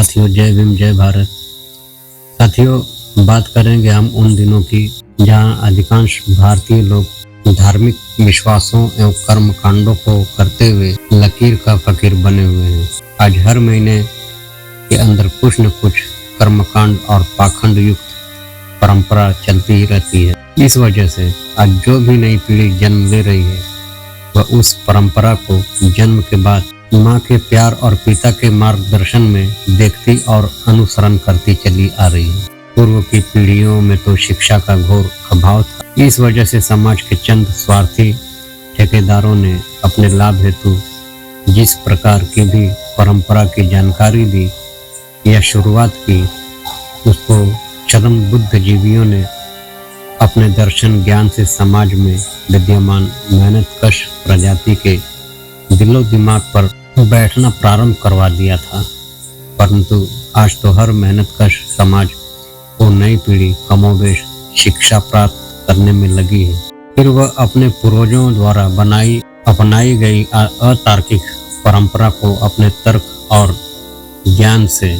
साथियों, जय भीम, जय भारत। साथियों, बात करेंगे हम उन दिनों की जहां अधिकांश भारतीय लोग धार्मिक विश्वासों एवं कर्म कांडों को करते हुए लकीर का फकीर बने हुए हैं। आज हर महीने के अंदर कुछ न कुछ कर्मकांड और पाखंड युक्त परंपरा चलती ही रहती है। इस वजह से आज जो भी नई पीढ़ी जन्म ले रही है वह उस परंपरा को जन्म के बाद माँ के प्यार और पिता के मार्गदर्शन में देखती और अनुसरण करती चली आ रही है। पूर्व की पीढ़ियों में तो शिक्षा का घोर अभाव था। इस वजह से समाज के चंद स्वार्थी ठेकेदारों ने अपने लाभ हेतु जिस प्रकार की भी परंपरा की जानकारी दी या शुरुआत की, उसको चरम बुद्धिजीवियों ने अपने दर्शन ज्ञान से समाज में विद्यमान मेहनतकश प्रजाति के दिलो दिमाग पर बैठना प्रारंभ करवा दिया था। परंतु आज तो हर मेहनतकश समाज और नई पीढ़ी कमोबेश शिक्षा प्राप्त करने में लगी है। फिर वह अपने पूर्वजों द्वारा अपनाई गई अतार्किक परंपरा को अपने तर्क और ज्ञान से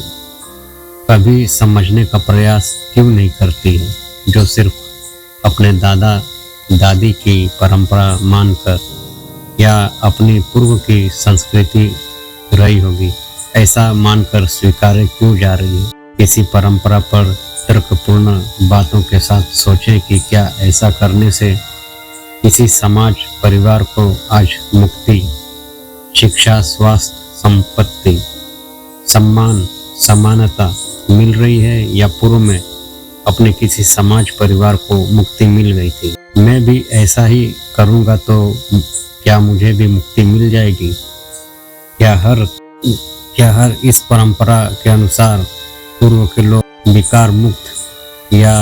कभी समझने का प्रयास क्यों नहीं करती है, जो सिर्फ अपने दादा दादी की परंपरा मानकर या अपनी पूर्व की संस्कृति रही होगी ऐसा मानकर स्वीकारे क्यों जा रही है। किसी परंपरा पर तर्कपूर्ण बातों के साथ सोचें कि क्या ऐसा करने से किसी समाज परिवार को आज मुक्ति, शिक्षा, स्वास्थ्य, संपत्ति, सम्मान, समानता मिल रही है या पूर्व में अपने किसी समाज परिवार को मुक्ति मिल गई थी। मैं भी ऐसा ही करूँगा तो क्या मुझे भी मुक्ति मिल जाएगी? क्या हर इस परंपरा के अनुसार पूर्व के लोग विकार मुक्त या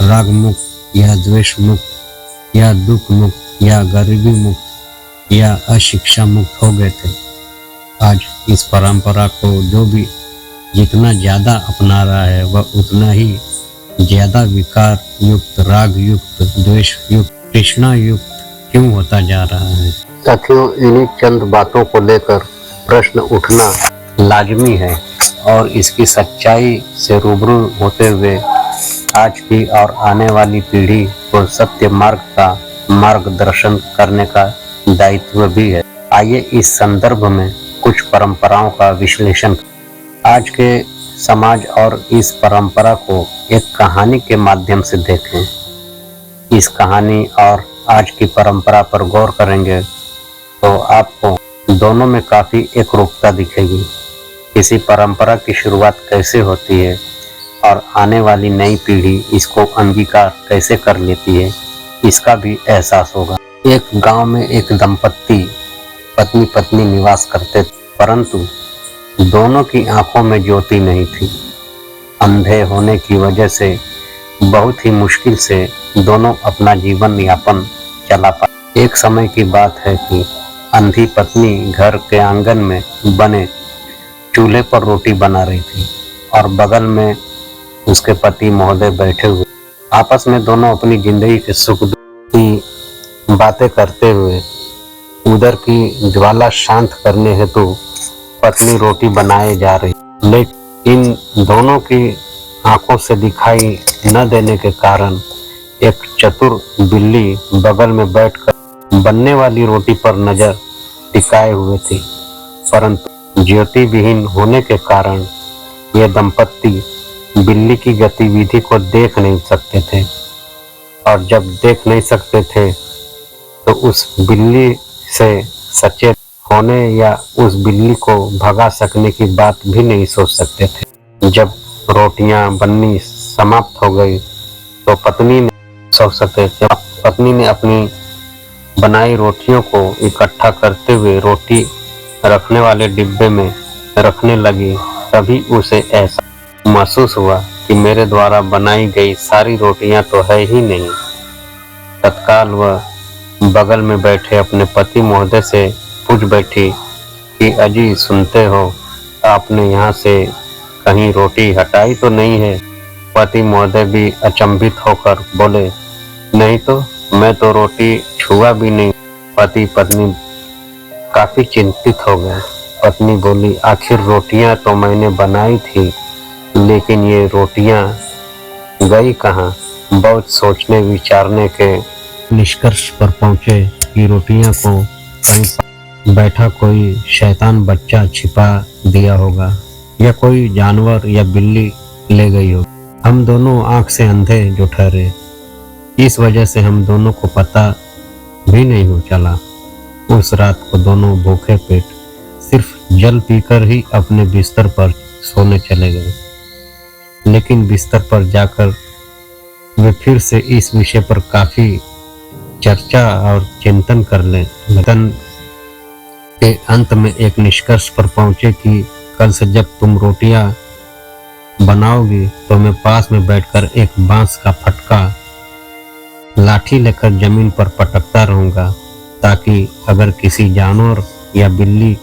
राग मुक्त या द्वेष मुक्त या दुख मुक्त या गरीबी मुक्त या अशिक्षा मुक्त हो गए थे? आज इस परंपरा को जो भी जितना ज्यादा अपना रहा है वह उतना ही ज्यादा विकार युक्त, राग युक्त, द्वेष युक्त, तृष्णा युक्त क्यों होता जा रहा है? साथियों, इन्हीं चंद बातों को लेकर प्रश्न उठना लाजमी है और इसकी सच्चाई से रूबरू होते हुए आज की और आने वाली पीढ़ी को सत्य मार्ग का मार्गदर्शन करने का दायित्व भी है। आइए इस संदर्भ में कुछ परंपराओं का विश्लेषण। आज के समाज और इस परंपरा को एक कहानी के माध्यम से देखें। इस कहानी और आज की परंपरा पर गौर करेंगे तो आपको दोनों में काफी एकरूपता दिखेगी। किसी परंपरा की शुरुआत कैसे होती है और आने वाली नई पीढ़ी इसको अंगीकार कैसे कर लेती है, इसका भी एहसास होगा। एक गांव में एक दंपत्ति पत्नी पत्नी निवास करते थे, परंतु दोनों की आंखों में ज्योति नहीं थी। अंधे होने की वजह से बहुत ही मुश्किल से दोनों अपना जीवन यापन चला पाए। एक समय की बात है कि अंधी पत्नी घर के आंगन में बने चूल्हे पर रोटी बना रही थी और बगल में उसके पति महोदय बैठे हुए। आपस में दोनों अपनी जिंदगी के सुख दुख की बातें करते हुए उधर की ज्वाला शांत करने हेतु पत्नी रोटी बनाए जा रही, लेकिन इन दोनों की आंखों से दिखाई न देने के कारण एक चतुर बिल्ली बगल में बैठकर बनने वाली रोटी पर नजर टिकाए हुए थी। परंतु ज्योति विहीन होने के कारण यह दंपत्ति बिल्ली की गतिविधि को देख नहीं सकते थे, और जब देख नहीं सकते थे तो उस बिल्ली से सचेत होने या उस बिल्ली को भगा सकने की बात भी नहीं सोच सकते थे। जब रोटियां बननी समाप्त हो गई तो पत्नी ने अपनी बनाई रोटियों को इकट्ठा करते हुए रोटी रखने वाले डिब्बे में रखने लगी। तभी उसे ऐसा महसूस हुआ कि मेरे द्वारा बनाई गई सारी रोटियां तो है ही नहीं। तत्काल वह बगल में बैठे अपने पति महोदय से पूछ बैठी कि अजी, सुनते हो, आपने यहाँ से कहीं रोटी हटाई तो नहीं है? पति महोदय भी अचंभित होकर बोले, नहीं तो, मैं तो रोटी छुआ भी नहीं। पति पत्नी काफी चिंतित हो गए पत्नी बोली, आखिर रोटियां तो मैंने बनाई थी, लेकिन ये रोटियां गई कहाँ। बहुत सोचने विचारने के निष्कर्ष पर पहुंचे कि रोटियां को कहीं बैठा कोई शैतान बच्चा छिपा दिया होगा, या कोई जानवर या बिल्ली ले गई होगी। हम दोनों आंख से अंधे जो ठहरे, इस वजह से हम दोनों को पता भी नहीं हो चला। उस रात को दोनों भूखे पेट सिर्फ जल पीकर ही अपने बिस्तर पर सोने चले गए। लेकिन बिस्तर पर जाकर वे फिर से इस विषय पर काफी चर्चा और चिंतन कर ले के अंत में एक निष्कर्ष पर पहुंचे कि कल से जब तुम रोटियां बनाओगी तो मैं पास में बैठकर एक बांस का फटका लाठी लेकर जमीन पर पटकता रहूंगा, ताकि अगर किसी जानवर या बिल्ली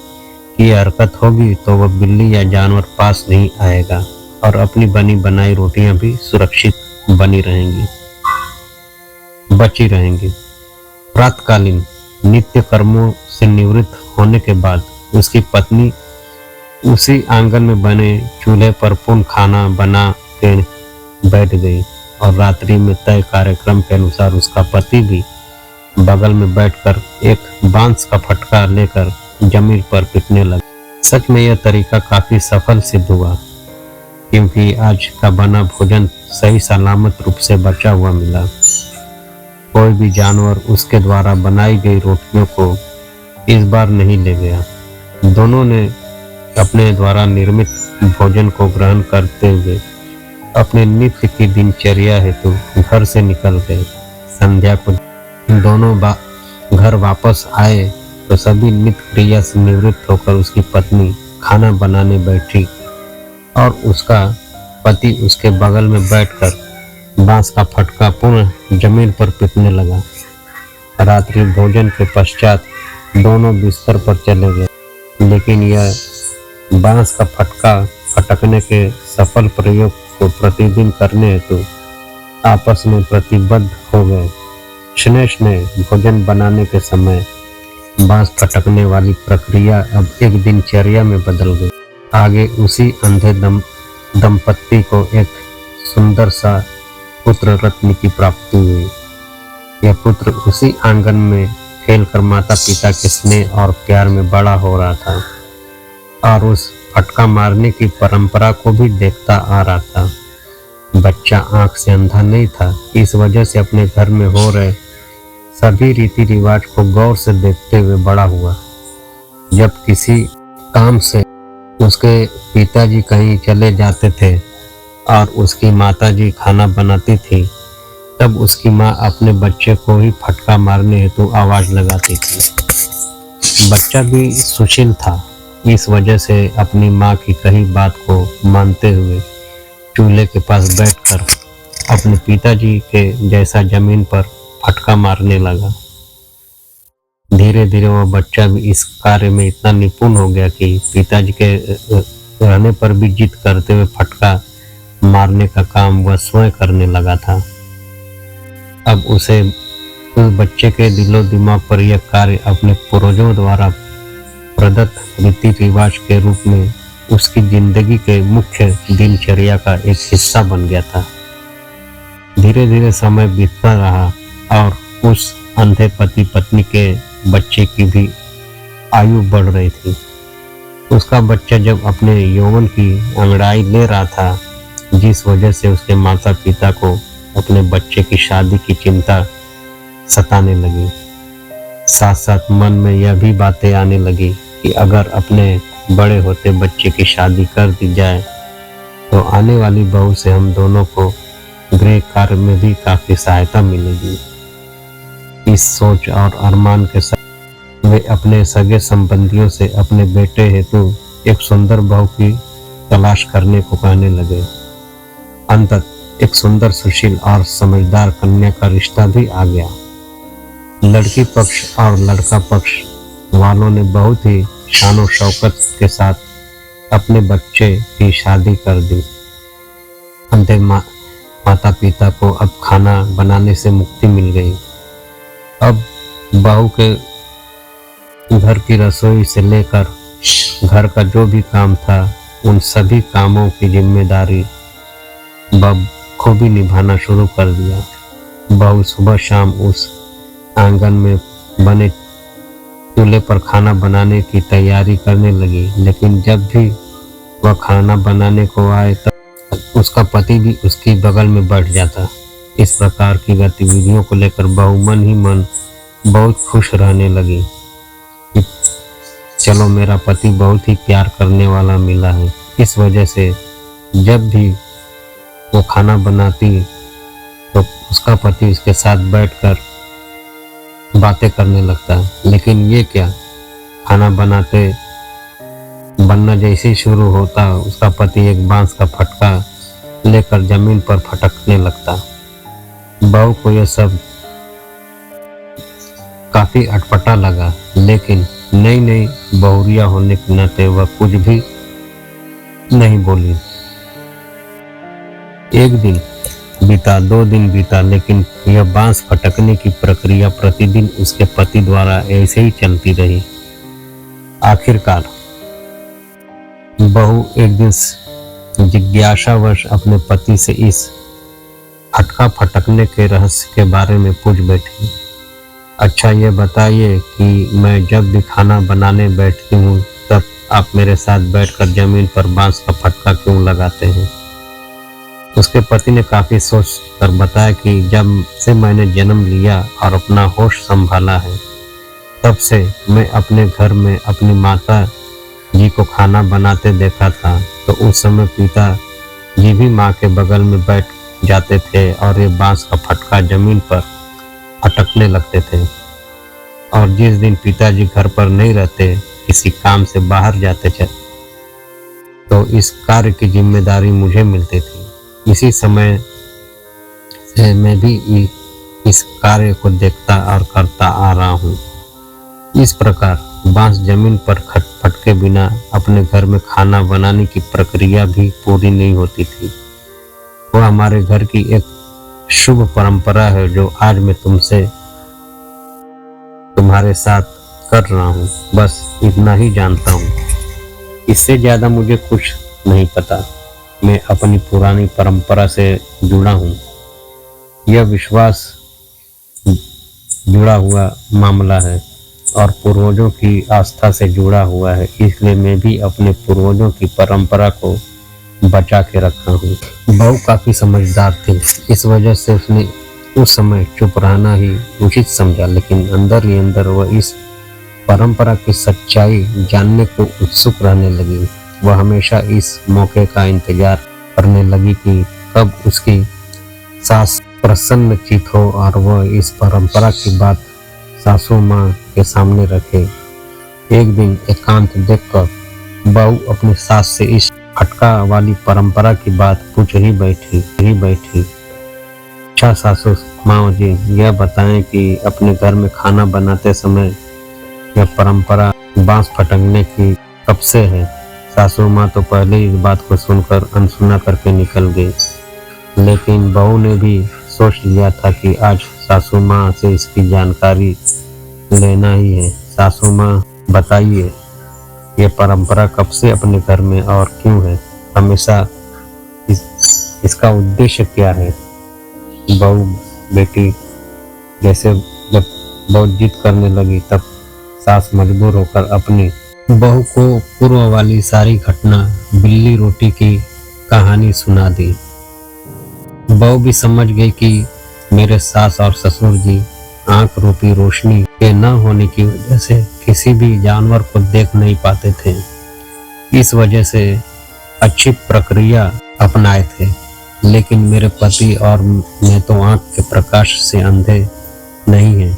की हरकत होगी तो वह बिल्ली या जानवर पास नहीं आएगा और अपनी बनी बनाई रोटियां भी सुरक्षित बनी रहेंगी, बची रहेंगी। प्रातकालीन नित्य कर्मों से निवृत्त होने के बाद उसकी पत्नी उसी आंगन में बने चूल्हे पर पुनः खाना बना के बैठ गई और रात्रि में तय कार्यक्रम के अनुसार उसका पति भी बगल में बैठकर एक बांस का फटका लेकर जमीन पर पीटने लगा। सच में यह तरीका काफी सफल सिद्ध हुआ, क्योंकि आज का बना भोजन सही सलामत रूप से बचा हुआ मिला। कोई भी जानवर उसके द्वारा बनाई गई रोटियों को इस बार नहीं ले गया। दोनों ने अपने द्वारा निर्मित भोजन को ग्रहण करते हुए अपने नित्य की दिनचर्या हेतु घर से निकल गए। संध्या को दोनों घर वापस आए तो सभी नित्य क्रिया से निवृत्त होकर उसकी पत्नी खाना बनाने बैठी और उसका पति उसके बगल में बैठकर बांस का फटका पुनः जमीन पर पीटने लगा। रात्रि भोजन के पश्चात दोनों बिस्तर पर चले गए, लेकिन यह बांस का फटका फटकने के सफल प्रयोग को प्रतिदिन करने हेतु आपस में प्रतिबद्ध हो गए। स्नेह भोजन बनाने के समय बांस फटकने वाली प्रक्रिया अब एक दिनचर्या में बदल गई। आगे उसी अंधे दंपत्ति को एक सुंदर सा पुत्र रत्न की प्राप्ति हुई। यह पुत्र उसी आंगन में खेलकर माता पिता के स्नेह और प्यार में बड़ा हो रहा था और उस फटका मारने की परंपरा को भी देखता आ रहा था। बच्चा आंख से अंधा नहीं था, इस वजह से अपने घर में हो रहे सभी रीति रिवाज को गौर से देखते हुए बड़ा हुआ। जब किसी काम से उसके पिताजी कहीं चले जाते थे और उसकी माताजी खाना बनाती थी, तब उसकी माँ अपने बच्चे को ही फटका मारने हेतु आवाज लगाती थी। बच्चा भी सुशील था, इस वजह से अपनी माँ की कही बात को मानते हुए चूल्हे के पास बैठकर अपने पिताजी के जैसा जमीन पर फटका मारने लगा। धीरे धीरे वह बच्चा भी इस कार्य में इतना निपुण हो गया कि पिताजी के रहने पर भी जिद करते हुए फटका मारने का काम वह स्वयं करने लगा था। अब उसे उस बच्चे के दिलो दिमाग पर यह कार्य अपने पूर्वजों द्वारा प्रदत्त रीति रिवाज के रूप में उसकी जिंदगी के मुख्य दिनचर्या का एक हिस्सा बन गया था। धीरे धीरे समय बीतता रहा और उस अंधे पति पत्नी के बच्चे की भी आयु बढ़ रही थी। उसका बच्चा जब अपने यौवन की अंगड़ाई ले रहा था, जिस वजह से उसके माता पिता को अपने बच्चे की शादी की चिंता सताने लगी। साथ साथ मन में यह भी बातें आने लगी कि अगर अपने बड़े होते बच्चे की शादी कर दी जाए तो आने वाली बहू से हम दोनों को गृह कार्य में भी काफी सहायता मिलेगी। इस सोच और अरमान के साथ वे अपने सगे संबंधियों से अपने बेटे हेतु एक सुंदर बहू की तलाश करने को कहने लगे। अंततः एक सुंदर सुशील और समझदार कन्या का रिश्ता भी आ गया। लड़की पक्ष और लड़का पक्ष वालों ने बहुत ही शान शौकत के साथ अपने बच्चे की शादी कर दी। अंधे माता पिता को अब खाना बनाने से मुक्ति मिल गई। अब बहू के घर की रसोई से लेकर घर का जो भी काम था उन सभी कामों की जिम्मेदारी बखूबी निभाना शुरू कर दिया। बहू सुबह शाम उस आंगन में बने चूल्हे पर खाना बनाने की तैयारी करने लगी, लेकिन जब भी वह खाना बनाने को आए तब उसका पति भी उसकी बगल में बैठ जाता। इस प्रकार की गतिविधियों को लेकर बहू मन ही मन बहुत खुश रहने लगी कि चलो मेरा पति बहुत ही प्यार करने वाला मिला है। इस वजह से जब भी वो खाना बनाती तो उसका पति उसके साथ बैठकर बातें करने लगता है। लेकिन ये क्या, खाना बनना जैसे ही शुरू होता उसका पति एक बांस का फटका लेकर जमीन पर फटकने लगता। बहू को यह सब काफी अटपटा लगा, लेकिन नई नई बहुरिया होने के नाते वह कुछ भी नहीं बोली। एक दिन बीता, 2 दिन बीता, लेकिन यह बांस फटकने की प्रक्रिया प्रतिदिन उसके पति द्वारा ऐसे ही चलती रही। आखिरकार बहू एक दिन जिज्ञासावश अपने पति से इस फटका फटकने के रहस्य के बारे में पूछ बैठी। अच्छा ये बताइए कि मैं जब भी खाना बनाने बैठती हूँ तब आप मेरे साथ बैठकर जमीन पर बांस का फटका क्यों लगाते हैं? उसके पति ने काफी सोच कर बताया कि जब से मैंने जन्म लिया और अपना होश संभाला है तब से मैं अपने घर में अपनी माता जी को खाना बनाते देखा था, तो उस समय पिता जी भी माँ के बगल में बैठ जाते थे और ये बांस का फटका जमीन पर फटकने लगते थे। और जिस दिन पिताजी घर पर नहीं रहते, किसी काम से बाहर जाते थे, तो इस कार्य की जिम्मेदारी मुझे मिलती थी। इसी समय से मैं भी इस कार्य को देखता और करता आ रहा हूँ। इस प्रकार बांस जमीन पर फटके बिना अपने घर में खाना बनाने की प्रक्रिया भी पूरी नहीं होती थी। वो हमारे घर की एक शुभ परंपरा है जो आज मैं तुम्हारे साथ कर रहा हूँ। बस इतना ही जानता हूँ, इससे ज्यादा मुझे कुछ नहीं पता। मैं अपनी पुरानी परंपरा से जुड़ा हूँ। यह विश्वास जुड़ा हुआ मामला है और पूर्वजों की आस्था से जुड़ा हुआ है, इसलिए मैं भी अपने पूर्वजों की परंपरा को बचा के रखा हूँ। बहू काफी समझदार थी, इस वजह से उसने उस समय चुप रहना ही उचित समझा, लेकिन अंदर ही अंदर वह इस परंपरा की सच्चाई जानने को उत्सुक रहने लगी। वह हमेशा इस मौके का इंतजार करने लगी कि कब उसकी सास प्रसन्नचित हो और वह इस परंपरा की बात सासू माँ के सामने रखे। एक दिन एकांत देखकर बहू अपनी सास से इस खटका वाली परंपरा की बात पूछ ही बैठी। अच्छा सासू माँ जी, यह बताएं कि अपने घर में खाना बनाते समय यह परंपरा बांस फटकने की कब से है? सासू माँ तो पहले इस बात को सुनकर अनसुना करके निकल गई, लेकिन बहू ने भी सोच लिया था कि आज सासू माँ से इसकी जानकारी लेना ही है। सासू माँ बताइए, ये परंपरा कब से अपने घर में और क्यों है? हमेशा इसका उद्देश्य क्या है? बहू बेटी जैसे जब बहुत जिद करने लगी तब सास मजबूर होकर अपनी बहू को पूर्व वाली सारी घटना बिल्ली रोटी की कहानी सुना दी। बहू भी समझ गई कि मेरे सास और ससुर जी आंख रूपी रोशनी के न होने की वजह से किसी भी जानवर को देख नहीं पाते थे। इस वजह से अच्छी प्रक्रिया अपनाए थे, लेकिन मेरे पति और मैं तो आंख के प्रकाश से अंधे नहीं हैं।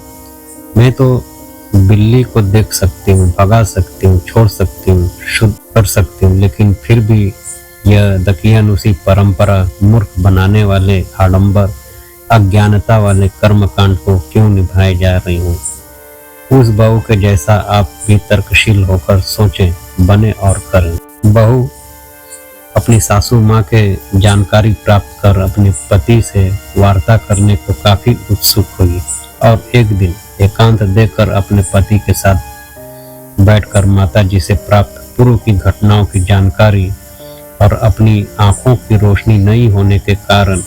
मैं तो बिल्ली को देख सकती हूँ, भगा सकती हूँ, छोड़ सकती हूँ, शुद्ध कर सकती हूँ, लेकिन फिर भी यह दकियानुसी परंपरा मूर्ख बनाने वाले आडंबर अज्ञानता वाले कर्मकांड को क्यों निभाए जा रही हूँ? उस बहू के जैसा आप भी तर्कशील होकर सोचें, बने और करें। बहू अपनी सासू माँ के जानकारी प्राप्त कर अपने पति से वार्ता करने को काफी उत्सुक हुई और एक दिन एकांत देखकर अपने पति के साथ बैठकर माताजी से प्राप्त पूर्व की घटनाओं की जानकारी और अपनी आंखों की रोशनी नहीं होने के कारण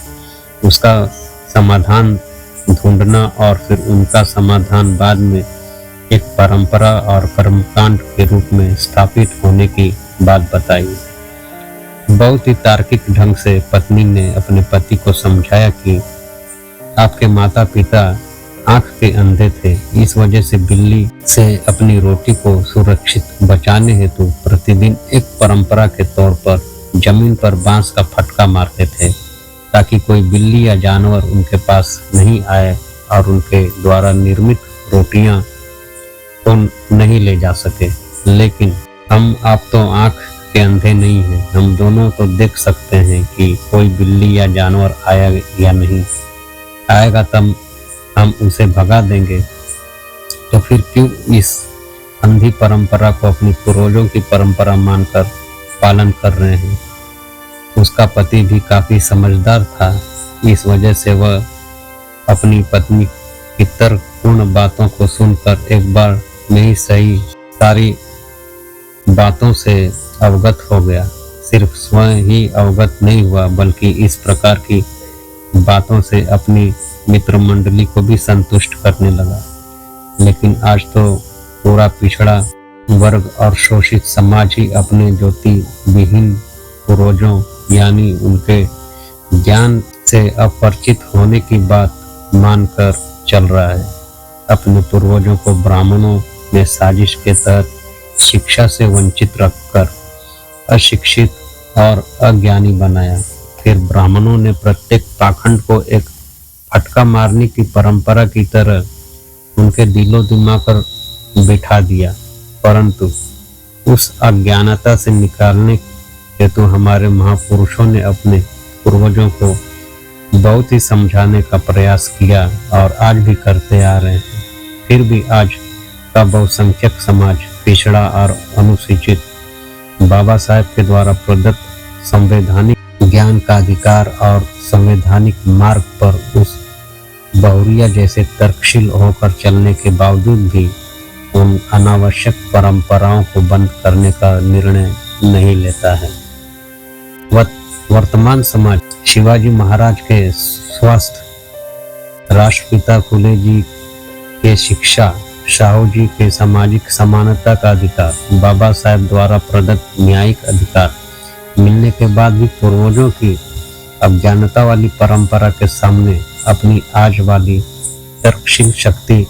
उसका समाधान ढूंढना और फिर उनका समाधान बाद में एक परंपरा और कर्मकांड के रूप में स्थापित होने की बात बताई। बहुत ही तार्किक ढंग से पत्नी ने अपने पति को समझाया कि आपके माता पिता आंख के अंधे थे, इस वजह से बिल्ली से अपनी रोटी को सुरक्षित बचाने हेतु प्रतिदिन एक परंपरा के तौर पर जमीन पर बांस का फटका मारते थे ताकि कोई बिल्ली या जानवर उनके पास नहीं आए और उनके द्वारा निर्मित रोटियां को नहीं ले जा सके। लेकिन आप तो आंख के अंधे नहीं हैं, हम दोनों तो देख सकते हैं कि कोई बिल्ली या जानवर आया या नहीं आएगा, तब हम उसे भगा देंगे। तो फिर क्यों इस अंधी परंपरा को अपनी पूर्वजों की परंपरा मानकर पालन कर रहे हैं। उसका पति भी काफी समझदार था, इस वजह से वह अपनी पत्नी की तर्कपूर्ण बातों को सुनकर एक बार में ही सही सारी बातों से अवगत हो गया। सिर्फ स्वयं ही अवगत नहीं हुआ बल्कि इस प्रकार की बातों से अपनी मित्र मंडली को भी संतुष्ट करने लगा। लेकिन आज तो पूरा पिछड़ा वर्ग और शोषित समाज ही अपने ज्योति विहीन पूर्वजों यानी उनके ज्ञान से अपरिचित होने की बात मानकर चल रहा है। अपने पूर्वजों को ब्राह्मणों ने साजिश के तहत शिक्षा से वंचित रखकर अशिक्षित और अज्ञानी बनाया। फिर ब्राह्मणों ने प्रत्येक पाखंड को एक फटका मारने की परंपरा की तरह उनके दिलो दिमाग पर बिठा दिया, परंतु उस अज्ञानता से निकालने हेतु हमारे महापुरुषों ने अपने पूर्वजों को बहुत ही समझाने का प्रयास किया और आज भी करते आ रहे हैं। फिर भी आज का बहुसंख्यक समाज पिछड़ा और अनुसूचित बाबा साहेब के द्वारा प्रदत्त संवैधानिक ज्ञान का अधिकार और संवैधानिक मार्ग पर उस बहुरिया जैसे तर्कशील होकर चलने के बावजूद भी उन अनावश्यक परंपराओं को बंद करने का निर्णय नहीं लेता है। वर्तमान समाज शिवाजी महाराज के स्वास्थ्य, राष्ट्रपिता फुले जी के शिक्षा, साहू जी के सामाजिक समानता का अधिकार, बाबा साहेब द्वारा प्रदत्त न्यायिक अधिकार मिलने के बाद भी पूर्वजों की अज्ञानता वाली परंपरा के सामने अपनी आज वाली तर्कशील शक्ति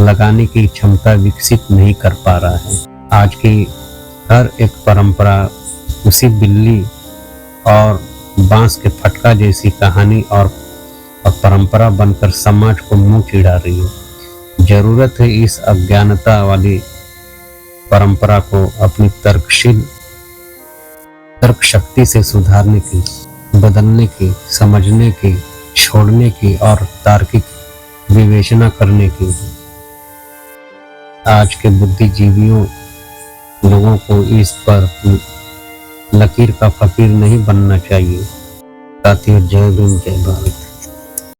लगाने की क्षमता विकसित नहीं कर पा रहा है। आज की हर एक परंपरा उसी बिल्ली और बांस के फटका जैसी कहानी और परंपरा बनकर समाज को मुंह चिढ़ा रही है। जरूरत है इस अज्ञानता वाली परंपरा को अपनी तर्क शक्ति से सुधारने की, बदलने की, समझने की, छोड़ने की और तार्किक विवेचना करने की। आज के बुद्धिजीवियों लोगों को इस पर लकीर का फकीर नहीं बनना चाहिए। साथियों, जय भीम, जय भारत।